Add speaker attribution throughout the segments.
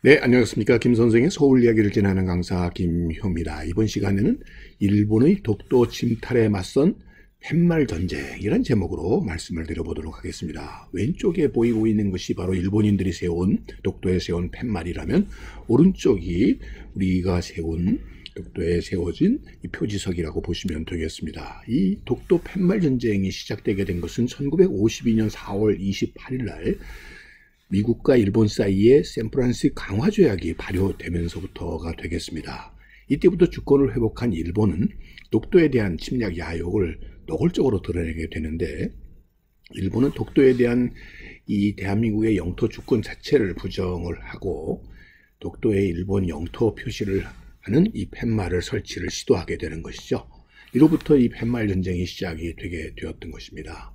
Speaker 1: 네, 안녕하십니까. 김 선생의 서울 이야기를 진행하는 강사 김효입니다. 이번 시간에는 일본의 독도 침탈에 맞선 팻말 전쟁이란 제목으로 말씀을 드려보도록 하겠습니다. 왼쪽에 보이고 있는 것이 바로 일본인들이 세운, 독도에 세운 팻말이라면, 오른쪽이 우리가 세운, 독도에 세워진 이 표지석이라고 보시면 되겠습니다. 이 독도 팻말 전쟁이 시작되게 된 것은 1952년 4월 28일 날 미국과 일본 사이에 샌프란시스코 강화조약이 발효되면서부터가 되겠습니다. 이때부터 주권을 회복한 일본은 독도에 대한 침략 야욕을 노골적으로 드러내게 되는데, 일본은 독도에 대한 이 대한민국의 영토 주권 자체를 부정을 하고 독도에 일본 영토 표시를 하는 이 팻말을 설치를 시도하게 되는 것이죠. 이로부터 이 팻말 전쟁이 시작이 되게 되었던 것입니다.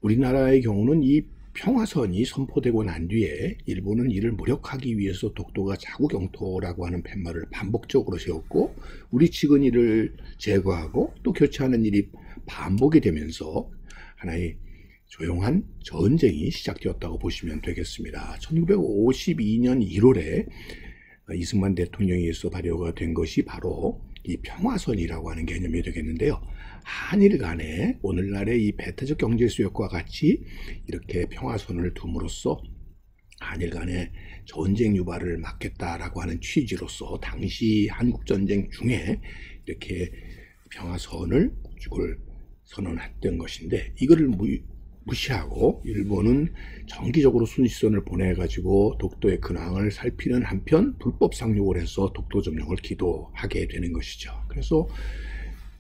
Speaker 1: 우리나라의 경우는 이 평화선이 선포되고 난 뒤에 일본은 이를 무력하기 위해서 독도가 자국 영토라고 하는 팻말을 반복적으로 세웠고, 우리 측은 이를 제거하고 또 교체하는 일이 반복이 되면서 하나의 조용한 전쟁이 시작되었다고 보시면 되겠습니다. 1952년 1월에 이승만 대통령에 의해서 발효가 된 것이 바로 이 평화선이라고 하는 개념이 되겠는데요. 한일 간에 오늘날의 이 배타적 경제 수역과 같이 이렇게 평화선을 둠으로써 한일 간의 전쟁 유발을 막겠다라고 하는 취지로서 당시 한국전쟁 중에 이렇게 평화선을 구축을 선언했던 것인데, 이거를 무시하고 일본은 정기적으로 순시선을 보내가지고 독도의 근황을 살피는 한편 불법 상륙을 해서 독도 점령을 기도하게 되는 것이죠. 그래서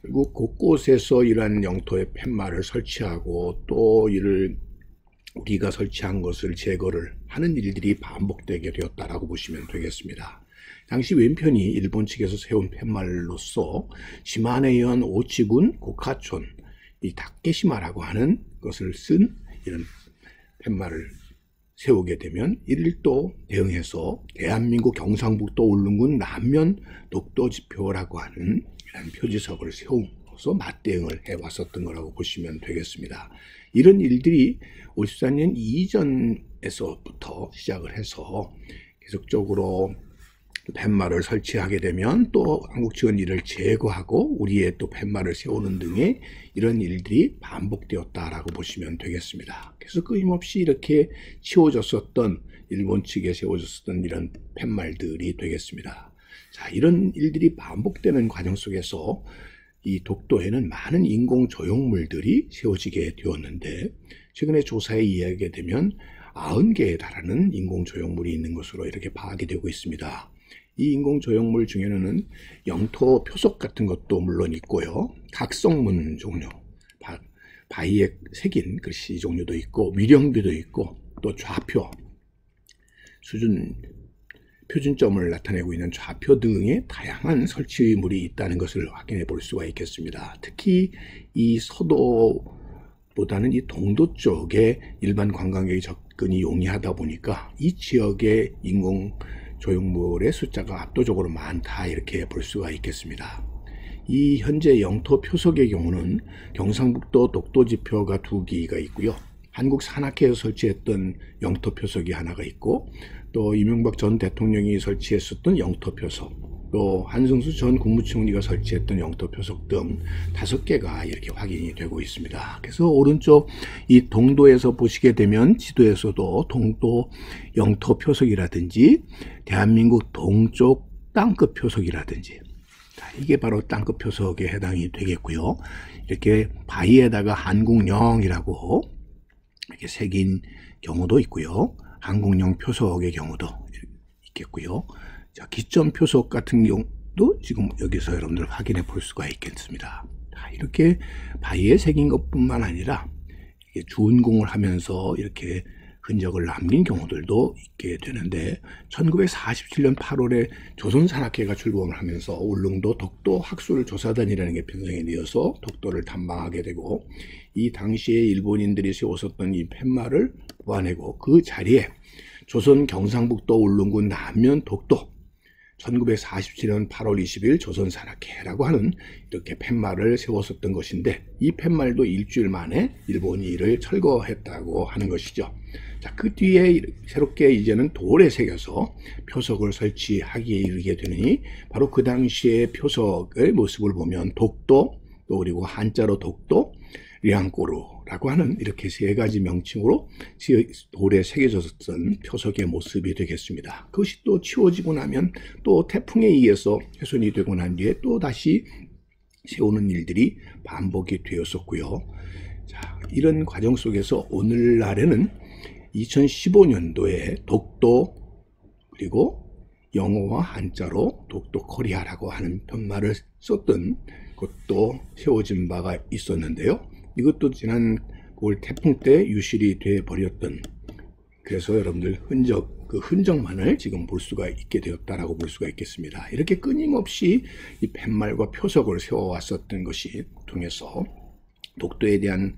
Speaker 1: 결국 곳곳에서 이러한 영토의 팻말을 설치하고 또 이를 우리가 설치한 것을 제거를 하는 일들이 반복되게 되었다라고 보시면 되겠습니다. 당시 왼편이 일본 측에서 세운 팻말로서 시마네현 오치군 고카촌 이 다케시마라고 하는 것을 쓴 이런 팻말을 세우게 되면 이를 또 대응해서 대한민국 경상북도 울릉군 남면 독도 지표라고 하는 이런 표지석을 세우면서 맞대응을 해왔었던 거라고 보시면 되겠습니다. 이런 일들이 54년 이전에서부터 시작을 해서 계속적으로 팻말을 설치하게 되면 또 한국 측은 이를 제거하고 우리의 또 팻말을 세우는 등의 이런 일들이 반복되었다라고 보시면 되겠습니다. 그래서 끊임없이 이렇게 치워졌었던 일본 측에 세워졌었던 이런 팻말들이 되겠습니다. 자, 이런 일들이 반복되는 과정 속에서 이 독도에는 많은 인공 조형물들이 세워지게 되었는데, 최근에 조사에 의하게 되면 90개에 달하는 인공 조형물이 있는 것으로 이렇게 파악이 되고 있습니다. 이 인공 조형물 중에는 영토 표석 같은 것도 물론 있고요, 각성문 종류, 바위에 새긴 글씨 종류도 있고, 위령비도 있고, 또 좌표, 표준점을 나타내고 있는 좌표 등의 다양한 설치물이 있다는 것을 확인해 볼 수가 있겠습니다. 특히 이 서도보다는 이 동도 쪽에 일반 관광객의 접근이 용이하다 보니까 이 지역의 인공 조형물의 숫자가 압도적으로 많다, 이렇게 볼 수가 있겠습니다. 이 현재 영토 표석의 경우는 경상북도 독도지표가 2기가 있고요, 한국 산악회에서 설치했던 영토 표석이 하나가 있고, 또 이명박 전 대통령이 설치했었던 영토 표석, 또 한승수 전 국무총리가 설치했던 영토 표석 등 5개가 이렇게 확인이 되고 있습니다. 그래서 오른쪽 이 동도에서 보시게 되면 지도에서도 동도 영토 표석이라든지 대한민국 동쪽 땅끝 표석이라든지, 이게 바로 땅끝 표석에 해당이 되겠고요. 이렇게 바위에다가 한국령이라고 이렇게 새긴 경우도 있고요, 한국령 표석의 경우도 있겠고요. 자, 기점 표석 같은 경우도 지금 여기서 여러분들 확인해 볼 수가 있겠습니다. 자, 이렇게 바위에 새긴 것뿐만 아니라 이게 준공을 하면서 이렇게 흔적을 남긴 경우들도 있게 되는데, 1947년 8월에 조선산악회가 출범을 하면서 울릉도 독도 학술조사단이라는 게 편성이 되어서 독도를 탐방하게 되고, 이 당시에 일본인들이 세웠었던 이 팻말을 뽑아내고 그 자리에 조선 경상북도 울릉군 남면 독도 1947년 8월 20일 조선산악회라고 하는 이렇게 팻말을 세웠었던 것인데, 이 팻말도 일주일 만에 일본이 이를 철거했다고 하는 것이죠. 자, 그 뒤에 새롭게 이제는 돌에 새겨서 표석을 설치하기에 이르게 되느니, 바로 그 당시의 표석의 모습을 보면 독도, 또 그리고 한자로 독도, 량꼬루라고 하는 이렇게 세 가지 명칭으로 돌에 새겨졌던 표석의 모습이 되겠습니다. 그것이 또 치워지고 나면 또 태풍에 의해서 훼손이 되고 난 뒤에 또 다시 세우는 일들이 반복이 되었었고요. 자, 이런 과정 속에서 오늘날에는 2015년도에 독도, 그리고 영어와 한자로 독도 코리아라고 하는 팻말을 썼던 것도 세워진 바가 있었는데요. 이것도 지난 9월 태풍 때 유실이 돼 버렸던, 그래서 여러분들 그 흔적만을 지금 볼 수가 있게 되었다라고 볼 수가 있겠습니다. 이렇게 끊임없이 이 팻말과 표석을 세워왔었던 것이 통해서 독도에 대한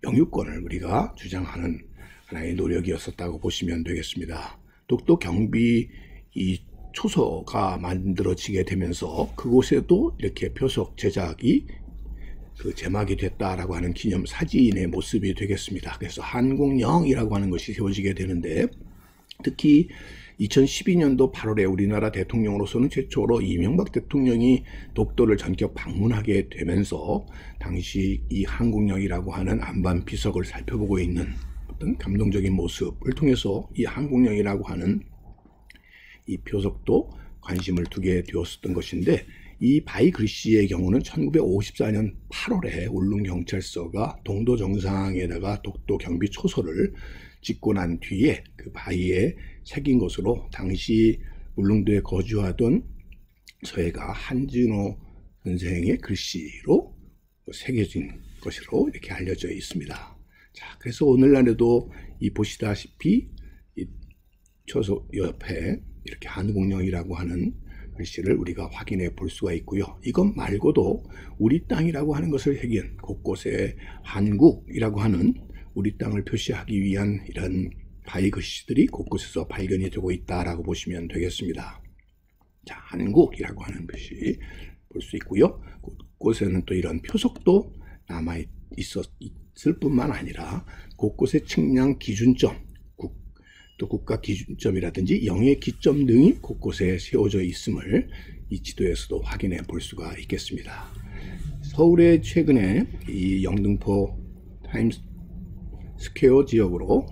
Speaker 1: 영유권을 우리가 주장하는 하나의 노력이었었다고 보시면 되겠습니다. 독도 경비 이 초소가 만들어지게 되면서 그곳에도 이렇게 표석 제작이 제막이 됐다라고 하는 기념 사진의 모습이 되겠습니다. 그래서 한국령이라고 하는 것이 세워지게 되는데, 특히 2012년도 8월에 우리나라 대통령으로서는 최초로 이명박 대통령이 독도를 전격 방문하게 되면서 당시 이 한국령이라고 하는 안반 비석을 살펴보고 있는 어떤 감동적인 모습을 통해서 이 한국령이라고 하는 이 표석도 관심을 두게 되었었던 것인데, 이 바위 글씨의 경우는 1954년 8월에 울릉경찰서가 동도 정상에다가 독도 경비 초소를 짓고 난 뒤에 그 바위에 새긴 것으로 당시 울릉도에 거주하던 서해가 한진호 선생의 글씨로 새겨진 것으로 이렇게 알려져 있습니다. 자, 그래서 오늘날에도 이 보시다시피 이 초소 옆에 이렇게 한국령이라고 하는 글씨를 우리가 확인해 볼 수가 있고요. 이것 말고도 우리 땅이라고 하는 것을 새긴 곳곳에 한국이라고 하는 우리 땅을 표시하기 위한 이런 바위 글씨들이 곳곳에서 발견이 되고 있다라고 보시면 되겠습니다. 자, 한국이라고 하는 글씨 볼 수 있고요. 곳곳에는 또 이런 표석도 남아 있을 뿐만 아니라 곳곳에 측량 기준점, 또 국가 기준점이라든지 영해 기점 등이 곳곳에 세워져 있음을 이 지도에서도 확인해 볼 수가 있겠습니다. 서울에 최근에 이 영등포 타임스 스퀘어 지역으로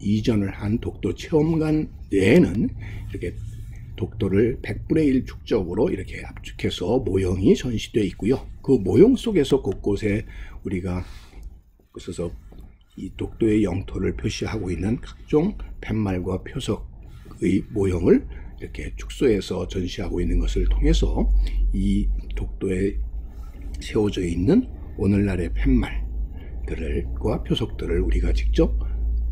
Speaker 1: 이전을 한 독도 체험관 내에는 이렇게 독도를 100분의 1 축적으로 이렇게 압축해서 모형이 전시되어 있고요. 그 모형 속에서 곳곳에 우리가 그래서 이 독도의 영토를 표시하고 있는 각종 팻말과 표석의 모형을 이렇게 축소해서 전시하고 있는 것을 통해서 이 독도에 세워져 있는 오늘날의 팻말들과 표석들을 우리가 직접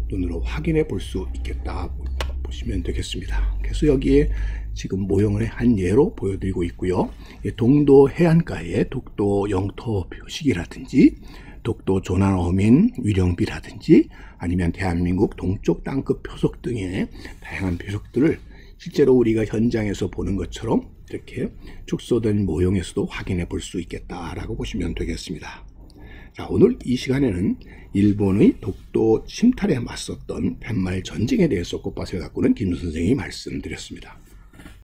Speaker 1: 눈으로 확인해 볼 수 있겠다 보시면 되겠습니다. 그래서 여기에 지금 모형을 한 예로 보여드리고 있고요. 동도 해안가의 독도 영토 표식이라든지 독도 조난어민 위령비라든지 아니면 대한민국 동쪽 땅끝 표석 등의 다양한 표석들을 실제로 우리가 현장에서 보는 것처럼 이렇게 축소된 모형에서도 확인해 볼 수 있겠다라고 보시면 되겠습니다. 자, 오늘 이 시간에는 일본의 독도 침탈에 맞섰던 팻말 전쟁에 대해서 꽃밭을 가꾸는 김 선생이 말씀드렸습니다.